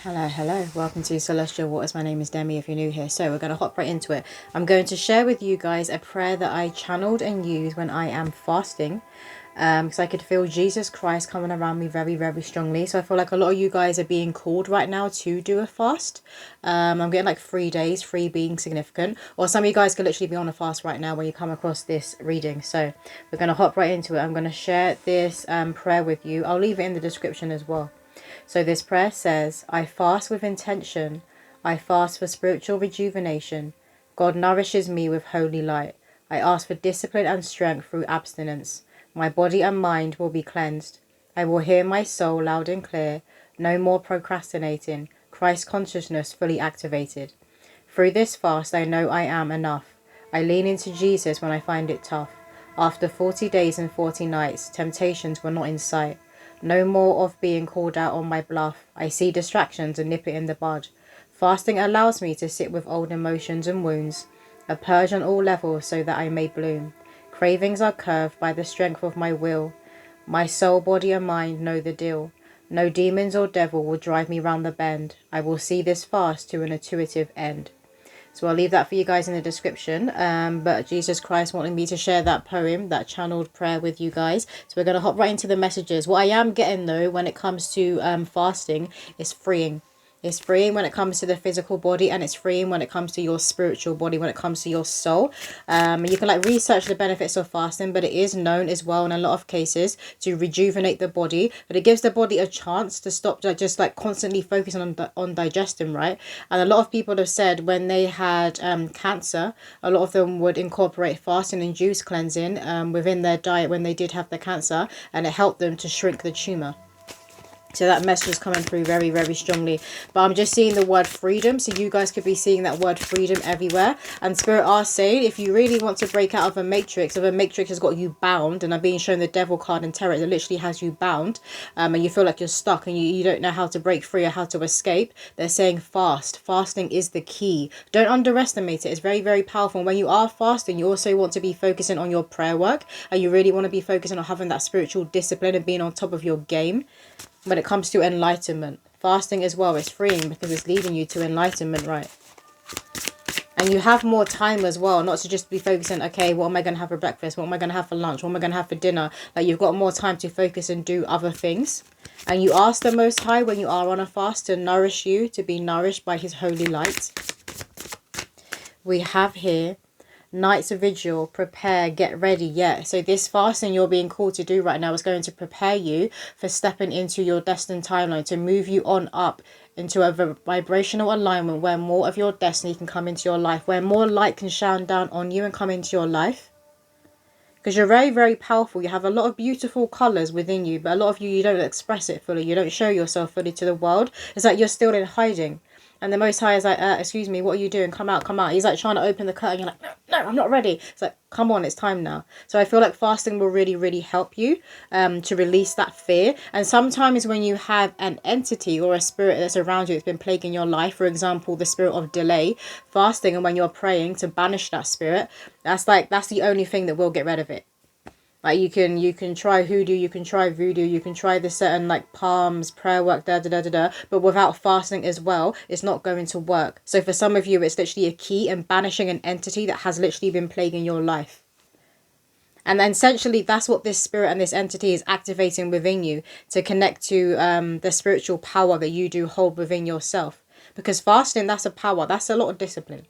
Hello. Welcome to Celestial Waters. My name is Demi if you're new here. So we're going to hop right into it. I'm going to share with you guys a prayer that I channeled and use when I am fasting. Because I could feel Jesus Christ coming around me very, very strongly. So I feel like a lot of you guys are being called right now to do a fast. I'm getting like 3 days, 3 being significant. Or some of you guys could literally be on a fast right now when you come across this reading. So we're going to hop right into it. I'm going to share this prayer with you. I'll leave it in the description as well. So this prayer says, I fast with intention. I fast for spiritual rejuvenation. God nourishes me with holy light. I ask for discipline and strength through abstinence. My body and mind will be cleansed. I will hear my soul loud and clear. No more procrastinating. Christ consciousness fully activated. Through this fast, I know I am enough. I lean into Jesus when I find it tough. After 40 days and 40 nights, temptations were not in sight. No more of being called out on my bluff. I see distractions and nip it in the bud. Fasting allows me to sit with old emotions and wounds. A purge on all levels so that I may bloom. Cravings are curved by the strength of my will. My soul, body and mind know the deal. No demons or devil will drive me round the bend. I will see this fast to an intuitive end. So I'll leave that for you guys in the description. But Jesus Christ wanted me to share that poem, that channeled prayer with you guys. So we're going to hop right into the messages. What I am getting though, when it comes to fasting, is freeing. It's freeing when it comes to the physical body, and it's freeing when it comes to your spiritual body, when it comes to your soul. You can like research the benefits of fasting, but it is known as well in a lot of cases to rejuvenate the body. But it gives the body a chance to stop just like constantly focusing on digestion, right? And a lot of people have said when they had cancer, a lot of them would incorporate fasting and juice cleansing within their diet when they did have the cancer, and it helped them to shrink the tumor. So that message is coming through very, very strongly. But I'm just seeing the word freedom. So you guys could be seeing that word freedom everywhere. And Spirit are saying, if you really want to break out of a matrix, if a matrix has got you bound, and I'm being shown the devil card and tarot that literally has you bound, and you feel like you're stuck and you don't know how to break free or how to escape, they're saying fast. Fasting is the key. Don't underestimate it. It's very, very powerful. And when you are fasting, you also want to be focusing on your prayer work, and you really want to be focusing on having that spiritual discipline and being on top of your game. When it comes to enlightenment, fasting as well is freeing because it's leading you to enlightenment, right? And you have more time as well, not to just be focusing, okay, what am I going to have for breakfast? What am I going to have for lunch? What am I going to have for dinner? Like, you've got more time to focus and do other things. And you ask the Most High when you are on a fast to nourish you, to be nourished by his holy light. We have here night's vigil, prepare, get ready. Yeah, so this fasting you're being called to do right now is going to prepare you for stepping into your destined timeline, to move you on up into a vibrational alignment where more of your destiny can come into your life, where more light can shine down on you and come into your life. Because you're very, very powerful. You have a lot of beautiful colours within you, but a lot of you don't express it fully. You don't show yourself fully to the world. It's like you're still in hiding. And the Most High is like, excuse me, what are you doing? Come out, come out. He's like trying to open the curtain. You're like, no, I'm not ready. It's like, come on, it's time now. So I feel like fasting will really, really help you to release that fear. And sometimes when you have an entity or a spirit that's around you that's been plaguing your life, for example, the spirit of delay, fasting, and when you're praying to banish that spirit, that's the only thing that will get rid of it. Like you can try hoodoo, you can try voodoo, you can try the certain like palms, prayer work, but without fasting as well, it's not going to work. So for some of you, it's literally a key in banishing an entity that has literally been plaguing your life. And then essentially that's what this spirit and this entity is activating within you to connect to the spiritual power that you do hold within yourself. Because fasting, that's a power, that's a lot of discipline.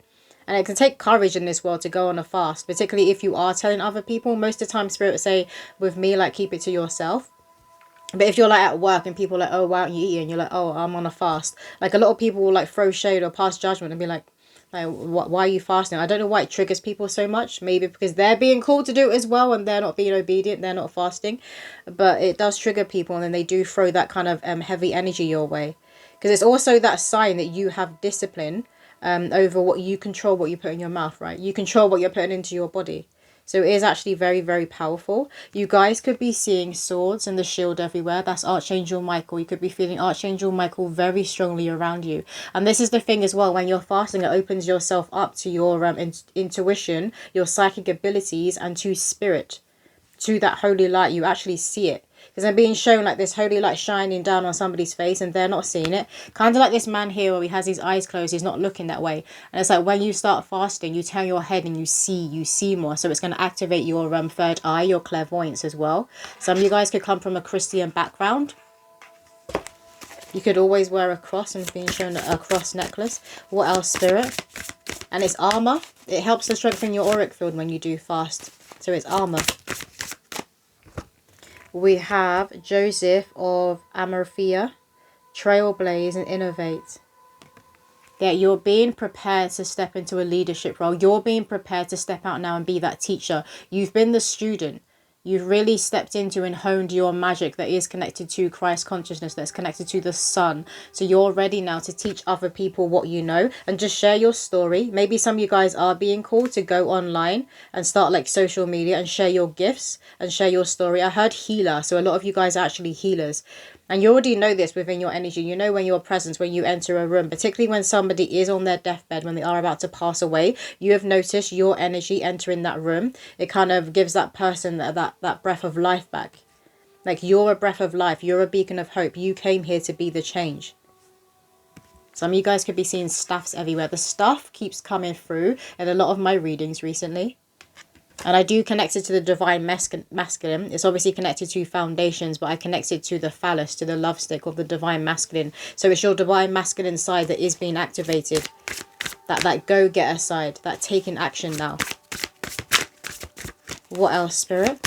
And it can take courage in this world to go on a fast, particularly if you are telling other people. Most of the time, Spirit say with me, like, keep it to yourself. But if you're like at work and people are like, oh, why aren't you eating? You're like, oh, I'm on a fast. Like a lot of people will like throw shade or pass judgment and be like, why are you fasting? I don't know why it triggers people so much. Maybe because they're being called to do it as well and they're not being obedient. They're not fasting. But it does trigger people, and then they do throw that kind of heavy energy your way. Because it's also that sign that you have discipline over what you control, what you put in your mouth, right? You control what you're putting into your body. So it is actually very, very powerful. You guys could be seeing swords and the shield everywhere. That's Archangel Michael. You could be feeling Archangel Michael very strongly around you. And this is the thing as well. When you're fasting, it opens yourself up to your intuition, your psychic abilities, and to spirit, to that holy light. You actually see it. Because I'm being shown like this holy light shining down on somebody's face and they're not seeing it. Kind of like this man here where he has his eyes closed. He's not looking that way. And it's like when you start fasting, you turn your head and you see more. So it's going to activate your third eye, your clairvoyance as well. Some of you guys could come from a Christian background. You could always wear a cross, and it's being shown a cross necklace. What else, Spirit? And it's armor. It helps to strengthen your auric field when you do fast. So it's armor. We have Joseph of Arimathea, trailblaze and innovate. That you're being prepared to step into a leadership role. You're being prepared to step out now and be that teacher. You've been the student. You've really stepped into and honed your magic that is connected to Christ consciousness, that's connected to the sun. So you're ready now to teach other people what you know and just share your story. Maybe some of you guys are being called to go online and start like social media and share your gifts and share your story. I heard healer, so a lot of you guys are actually healers. And you already know this within your energy. You know when your presence, when you enter a room, particularly when somebody is on their deathbed, when they are about to pass away, you have noticed your energy entering that room. It kind of gives that person that breath of life back. Like you're a breath of life. You're a beacon of hope. You came here to be the change. Some of you guys could be seeing staffs everywhere. The stuff keeps coming through in a lot of my readings recently. And I do connect it to the divine masculine. It's obviously connected to foundations, but I connect it to the phallus, to the love stick of the divine masculine. So it's your divine masculine side that is being activated. That go-getter side, that taking action now. What else, Spirit?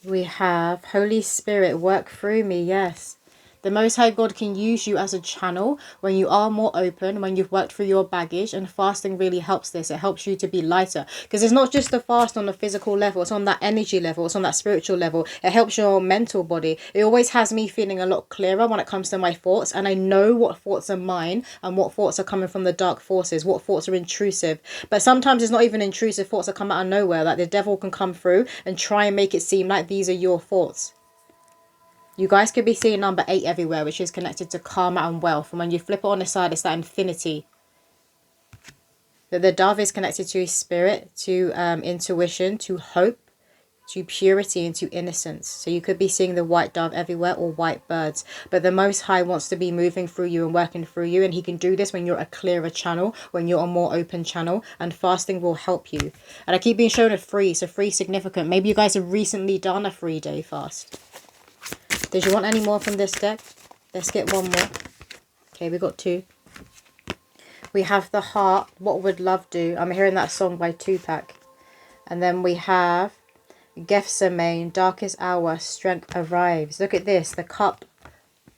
We have Holy Spirit, work through me, yes. The Most High God can use you as a channel when you are more open, when you've worked through your baggage, and fasting really helps this. It helps you to be lighter because it's not just the fast on the physical level, it's on that energy level, it's on that spiritual level. It helps your mental body. It always has me feeling a lot clearer when it comes to my thoughts, and I know what thoughts are mine and what thoughts are coming from the dark forces, what thoughts are intrusive. But sometimes it's not even intrusive thoughts that come out of nowhere, like the devil can come through and try and make it seem like these are your thoughts. You guys could be seeing number 8 everywhere, which is connected to karma and wealth. And when you flip it on the side, it's that infinity. That the dove is connected to spirit, to intuition, to hope, to purity, and to innocence. So you could be seeing the white dove everywhere or white birds. But the Most High wants to be moving through you and working through you. And he can do this when you're a clearer channel, when you're a more open channel. And fasting will help you. And I keep being shown a free. So free significant. Maybe you guys have recently done a 3-day fast. Did you want any more from this deck? Let's get one more. Okay, we got 2. We have the heart. What would love do? I'm hearing that song by Tupac. And then we have Gethsemane, darkest hour, strength arrives. Look at this. The cup.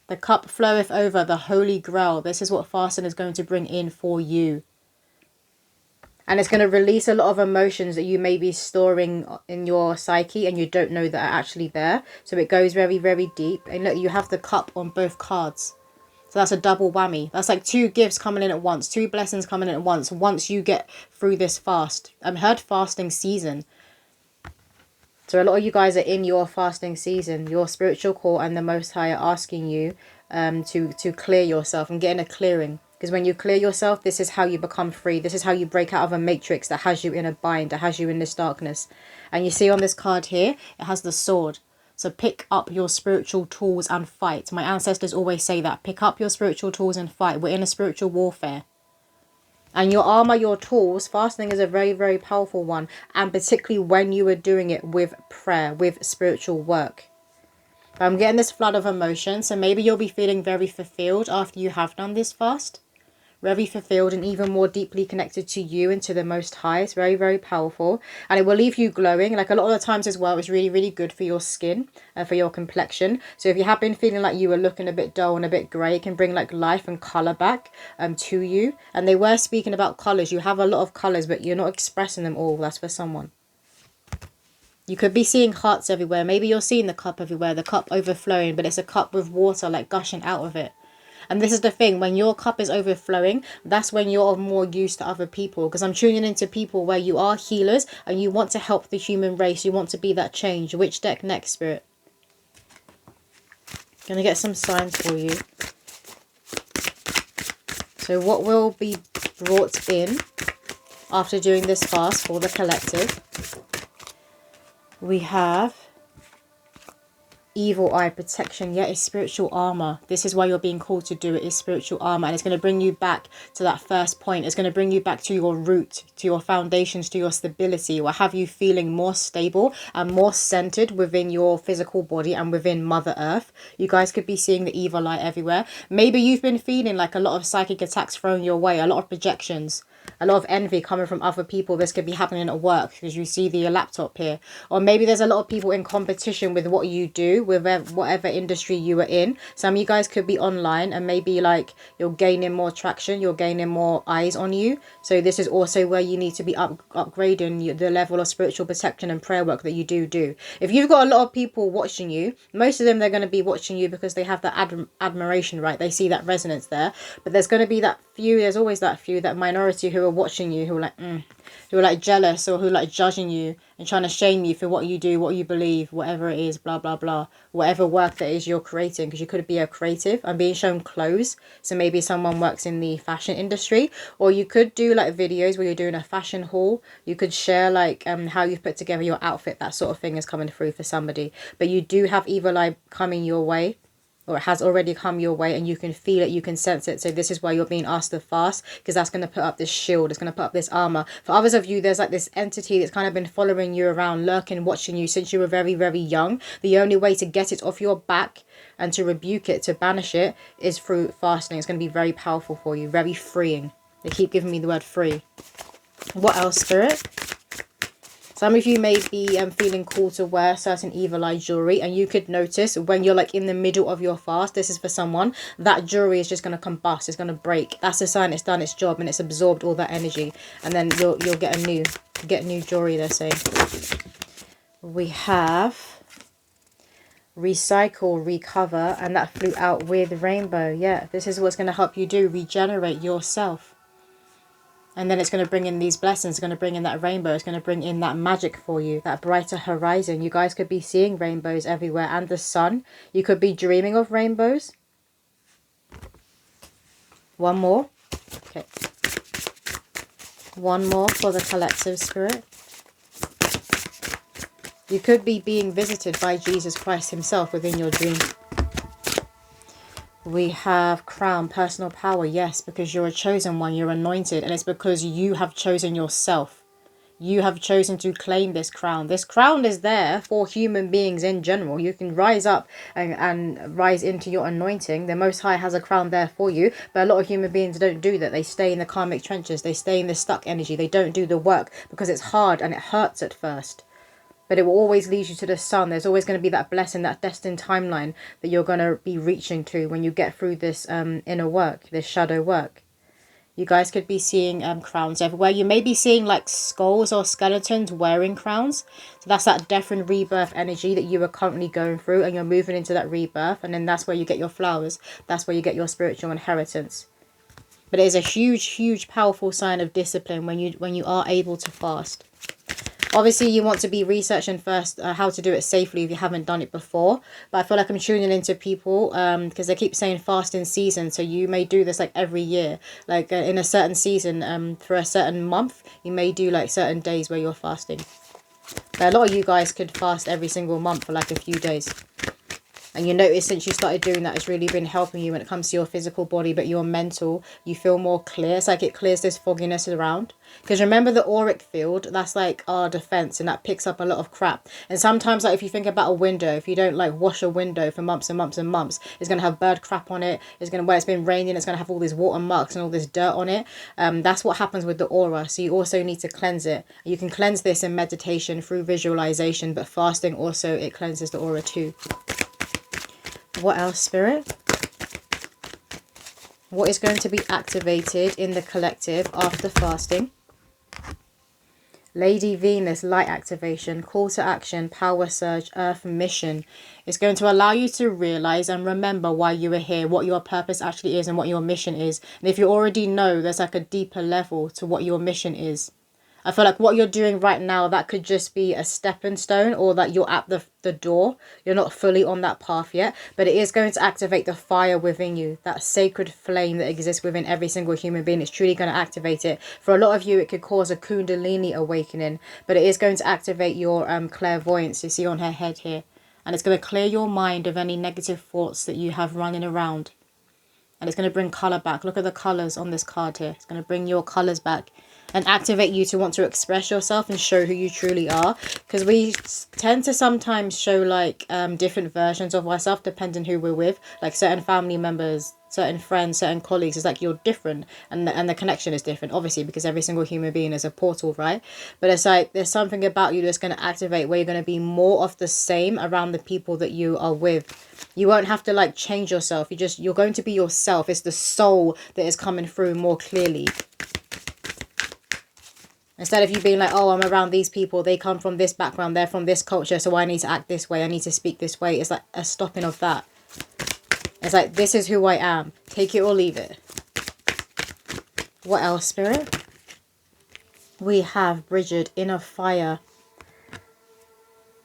The cup floweth over, the holy grail. This is what fasting is going to bring in for you. And it's going to release a lot of emotions that you may be storing in your psyche and you don't know that are actually there. So it goes very, very deep. And look, you have the cup on both cards. So that's a double whammy. That's like 2 gifts coming in at once. 2 blessings coming in at once you get through this fast. I've heard fasting season. So a lot of you guys are in your fasting season. Your spiritual core and the Most High are asking you to clear yourself and get in a clearing. Because when you clear yourself, this is how you become free. This is how you break out of a matrix that has you in a bind, that has you in this darkness. And you see on this card here, it has the sword. So pick up your spiritual tools and fight. My ancestors always say that. Pick up your spiritual tools and fight. We're in a spiritual warfare. And your armor, your tools, fasting is a very, very powerful one. And particularly when you are doing it with prayer, with spiritual work. I'm getting this flood of emotion. So maybe you'll be feeling very fulfilled after you have done this fast. Very fulfilled and even more deeply connected to you and to the Most High. It's very, very powerful. And it will leave you glowing. Like a lot of the times as well, it's really, really good for your skin, for your complexion. So if you have been feeling like you were looking a bit dull and a bit grey, it can bring like life and colour back to you. And they were speaking about colours. You have a lot of colours, but you're not expressing them all. That's for someone. You could be seeing hearts everywhere. Maybe you're seeing the cup everywhere, the cup overflowing, but it's a cup with water like gushing out of it. And this is the thing, when your cup is overflowing, that's when you're more used to other people. Because I'm tuning into people where you are healers and you want to help the human race. You want to be that change. Which deck next, Spirit? Gonna get some signs for you. So what will be brought in after doing this fast for the collective. We have evil eye protection. Yeah, it's spiritual armor. This is why you're being called to do it, is spiritual armor. And it's going to bring you back to that first point. It's going to bring you back to your root, to your foundations, to your stability. Will have you feeling more stable and more centered within your physical body and within Mother Earth. You guys could be seeing the evil eye everywhere. Maybe you've been feeling like a lot of psychic attacks thrown your way, a lot of projections, a lot of envy coming from other people. This could be happening at work because you see the laptop here. Or maybe there's a lot of people in competition with what you do, with whatever industry you are in. Some of you guys could be online and maybe like you're gaining more traction, you're gaining more eyes on you. So this is also where you need to be upgrading the level of spiritual protection and prayer work that you do. If you've got a lot of people watching you, most of them, they're going to be watching you because they have that admiration, right? They see that resonance there. But there's going to be that few, there's always that few, that minority who are watching you, who are like, who are like jealous, or who are like judging you and trying to shame you for what you do, what you believe, whatever it is, blah, blah, blah. Whatever work that is you're creating, because you could be a creative. I'm being shown clothes. So maybe someone works in the fashion industry, or you could do like videos where you're doing a fashion haul. You could share like how you've put together your outfit. That sort of thing is coming through for somebody. But you do have evil eye coming your way, or it has already come your way, and you can feel it, you can sense it. So this is why you're being asked to fast, because that's going to put up this shield, it's going to put up this armor. For others of you, there's like this entity that's kind of been following you around, lurking, watching you since you were very, very young. The only way to get it off your back and to rebuke it, to banish it, is through fasting. It's going to be very powerful for you, very freeing. They keep giving me the word free. What else, Spirit? Some of you may be feeling called to wear certain evil eye jewelry, and you could notice when you're like in the middle of your fast, this is for someone, that jewelry is just going to combust, it's going to break. That's a sign it's done its job and it's absorbed all that energy, and then you'll get new jewelry, they're saying. We have recycle, recover, and that flew out with rainbow. Yeah, this is what's going to help you do, regenerate yourself. And then it's going to bring in these blessings. It's going to bring in that rainbow. It's going to bring in that magic for you, that brighter horizon. You guys could be seeing rainbows everywhere, and the sun. You could be dreaming of rainbows. One more. Okay. One more for the collective, Spirit. You could be being visited by Jesus Christ himself within your dream. We have crown, personal power. Yes, because you're a chosen one, you're anointed, and it's because you have chosen yourself. You have chosen to claim this crown. This crown is there for human beings in general. You can rise up and rise into your anointing. The Most High has a crown there for you, but a lot of human beings don't do that. They stay in the karmic trenches. They stay in the stuck energy. They don't do the work because it's hard and it hurts at first. But it will always lead you to the sun. There's always going to be that blessing, that destined timeline that you're going to be reaching to when you get through this inner work, this shadow work. You guys could be seeing crowns everywhere. You may be seeing like skulls or skeletons wearing crowns. So that's that death and rebirth energy that you are currently going through, and you're moving into that rebirth. And then that's where you get your flowers. That's where you get your spiritual inheritance. But it is a huge, huge, powerful sign of discipline when you are able to fast. Obviously, you want to be researching first how to do it safely if you haven't done it before. But I feel like I'm tuning into people because they keep saying fasting season. So you may do this like every year. Like in a certain season, for a certain month, you may do like certain days where you're fasting. But a lot of you guys could fast every single month for like a few days. And you notice since you started doing that, it's really been helping you when it comes to your physical body, but your mental, you feel more clear. It's like it clears this fogginess around. Because remember the auric field, that's like our defense, and that picks up a lot of crap. And sometimes, like if you think about a window, if you don't like wash a window for months and months and months, it's going to have bird crap on it. It's going to, where it's been raining, it's going to have all these water marks and all this dirt on it. That's what happens with the aura. So you also need to cleanse it. You can cleanse this in meditation through visualization, but fasting also, it cleanses the aura too. What else, Spirit? What is going to be activated in the collective after fasting? Lady Venus, light activation, call to action, power surge, earth mission. It's going to allow you to realize and remember why you are here, what your purpose actually is and what your mission is. And if you already know, there's like a deeper level to what your mission is. I feel like what you're doing right now, that could just be a stepping stone, or that you're at the door. You're not fully on that path yet, but it is going to activate the fire within you, that sacred flame that exists within every single human being. It's truly going to activate it. For a lot of you, it could cause a kundalini awakening, but it is going to activate your clairvoyance. You see on her head here, and it's going to clear your mind of any negative thoughts that you have running around. And it's going to bring colour back. Look at the colours on this card here. It's going to bring your colours back and activate you to want to express yourself and show who you truly are. Because we tend to sometimes show like different versions of ourselves depending who we're with. Like certain family members, certain friends, certain colleagues. It's like you're different, and the connection is different, obviously, because every single human being is a portal, right? But it's like there's something about you that's going to activate where you're going to be more of the same around the people that you are with. You won't have to like change yourself. You're going to be yourself. It's the soul that is coming through more clearly. Instead of you being like, oh, I'm around these people, they come from this background, they're from this culture, so I need to act this way, I need to speak this way. It's like a stopping of that. It's like, this is who I am. Take it or leave it. What else, Spirit? We have Bridget, inner fire.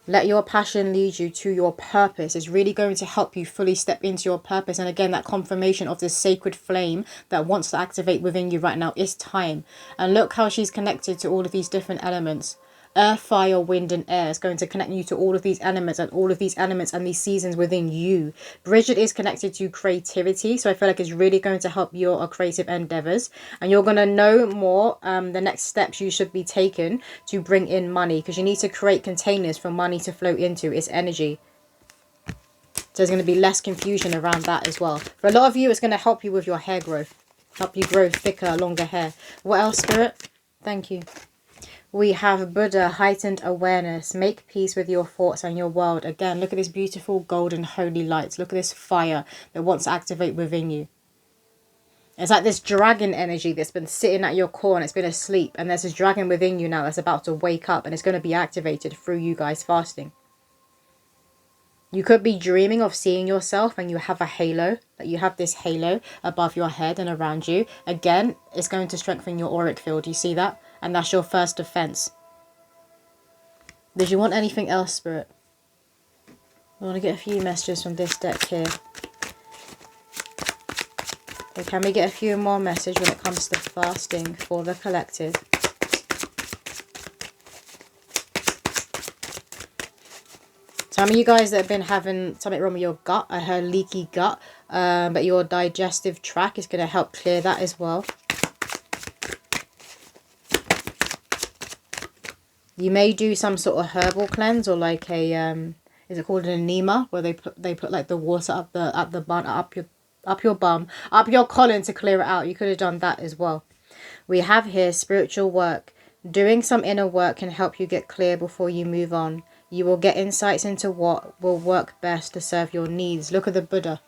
Let your passion lead you to your purpose. It's really going to help you fully step into your purpose. And again, that confirmation of this sacred flame that wants to activate within you right now is time. And look how she's connected to all of these different elements. Earth, fire, wind and air is going to connect you to all of these elements and these seasons within you. Bridget is connected to creativity, so I feel like it's really going to help your creative endeavors, and you're going to know more the next steps you should be taking to bring in money, because you need to create containers for money to flow into. It's energy. So there's going to be less confusion around that as well. For a lot of you, it's going to help you with your hair growth, help you grow thicker, longer hair. What else, Spirit? Thank you. We have Buddha, heightened awareness. Make peace with your thoughts and your world. Again, look at this beautiful golden holy light. Look at this fire that wants to activate within you. It's like this dragon energy that's been sitting at your core and it's been asleep. And there's this dragon within you now that's about to wake up, and it's going to be activated through you guys fasting. You could be dreaming of seeing yourself and you have a halo. That you have this halo above your head and around you. Again, it's going to strengthen your auric field. You see that? And that's your first defense. Did you want anything else, Spirit? I want to get a few messages from this deck here. Okay, can we get a few more messages when it comes to fasting for the collective? Some of you guys that have been having something wrong with your gut, I heard leaky gut, but your digestive tract is going to help clear that as well. You may do some sort of herbal cleanse, or like a is it called an enema, where they put like the water up the bun, up your bum, up your colon to clear it out. You could have done that as well. We have here spiritual work. Doing some inner work can help you get clear before you move on. You will get insights into what will work best to serve your needs. Look at the Buddha.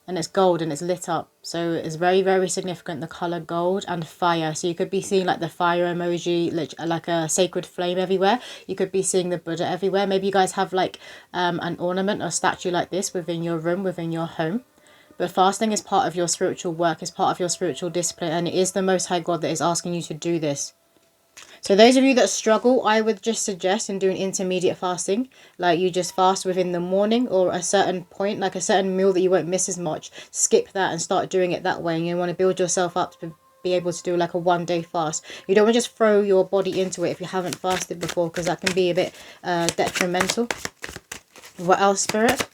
And it's gold and it's lit up. So it's very, very significant, the colour gold and fire. So you could be seeing like the fire emoji, like a sacred flame everywhere. You could be seeing the Buddha everywhere. Maybe you guys have like an ornament or statue like this within your room, within your home. But fasting is part of your spiritual work, is part of your spiritual discipline. And it is the Most High God that is asking you to do this. So those of you that struggle, I would just suggest in doing intermediate fasting, like you just fast within the morning or a certain point, like a certain meal that you won't miss as much. Skip that and start doing it that way. And you want to build yourself up to be able to do like a one-day fast. You don't want to just throw your body into it if you haven't fasted before, because that can be a bit detrimental. What else, Spirit?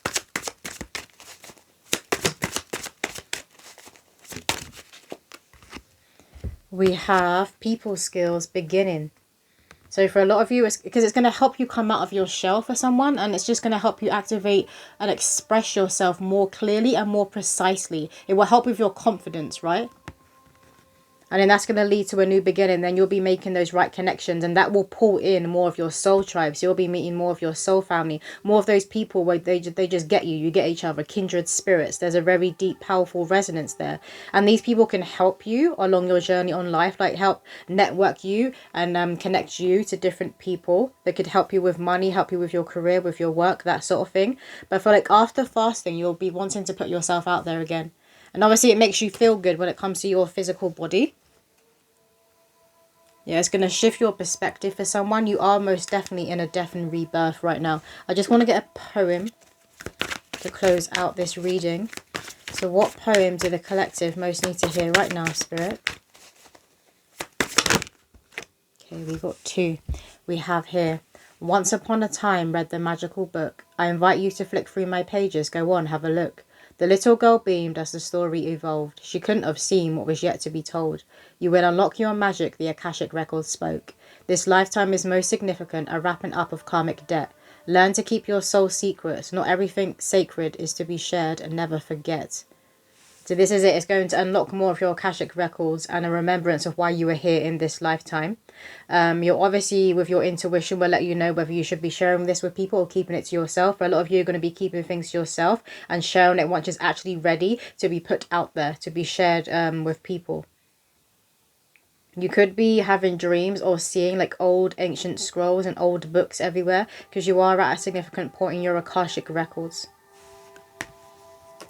We have people skills beginning. So for a lot of you, it's because it's going to help you come out of your shell for someone, and it's just going to help you activate and express yourself more clearly and more precisely. It will help with your confidence, right? And then that's going to lead to a new beginning. Then you'll be making those right connections, and that will pull in more of your soul tribes. You'll be meeting more of your soul family, more of those people where they just get you. You get each other, kindred spirits. There's a very deep, powerful resonance there. And these people can help you along your journey on life, like help network you and connect you to different people that could help you with money, help you with your career, with your work, that sort of thing. But I feel like after fasting, you'll be wanting to put yourself out there again. And obviously it makes you feel good when it comes to your physical body. Yeah, it's going to shift your perspective for someone. You are most definitely in a death and rebirth right now. I just want to get a poem to close out this reading. So what poem do the collective most need to hear right now, Spirit? Okay, we got 2. We have here, once upon a time read the magical book. I invite you to flick through my pages. Go on, have a look. The little girl beamed as the story evolved. She couldn't have seen what was yet to be told. You will unlock your magic, the Akashic Records spoke. This lifetime is most significant, a wrapping up of karmic debt. Learn to keep your soul secret. Not everything sacred is to be shared, and never forget. So this is it. It's going to unlock more of your Akashic records and a remembrance of why you were here in this lifetime. You're obviously, with your intuition, will let you know whether you should be sharing this with people or keeping it to yourself. For a lot of you are going to be keeping things to yourself and sharing it once it's actually ready to be put out there, to be shared with people. You could be having dreams or seeing like old ancient scrolls and old books everywhere, because you are at a significant point in your Akashic records.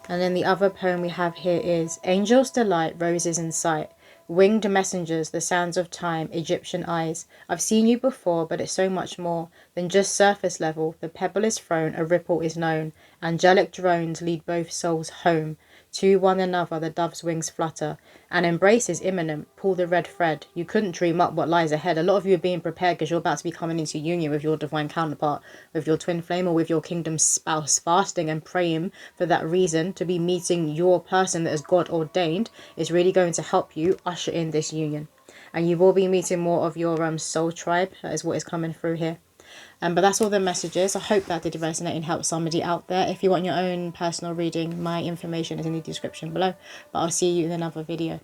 And then the other poem we have here is Angels Delight, Roses in Sight. Winged messengers, the sands of time, Egyptian eyes. I've seen you before, but it's so much more than just surface level. The pebble is thrown, a ripple is known. Angelic drones lead both souls home. To one another the dove's wings flutter. An embrace is imminent. Pull the red thread. You couldn't dream up what lies ahead. A lot of you are being prepared because you're about to be coming into union with your divine counterpart, with your twin flame or with your kingdom spouse, fasting and praying for that reason to be meeting your person that is God ordained is really going to help you usher in this union. And you will be meeting more of your soul tribe. That is what is coming through here. But that's all the messages. I hope that did resonate and help somebody out there. If you want your own personal reading, my information is in the description below. But I'll see you in another video.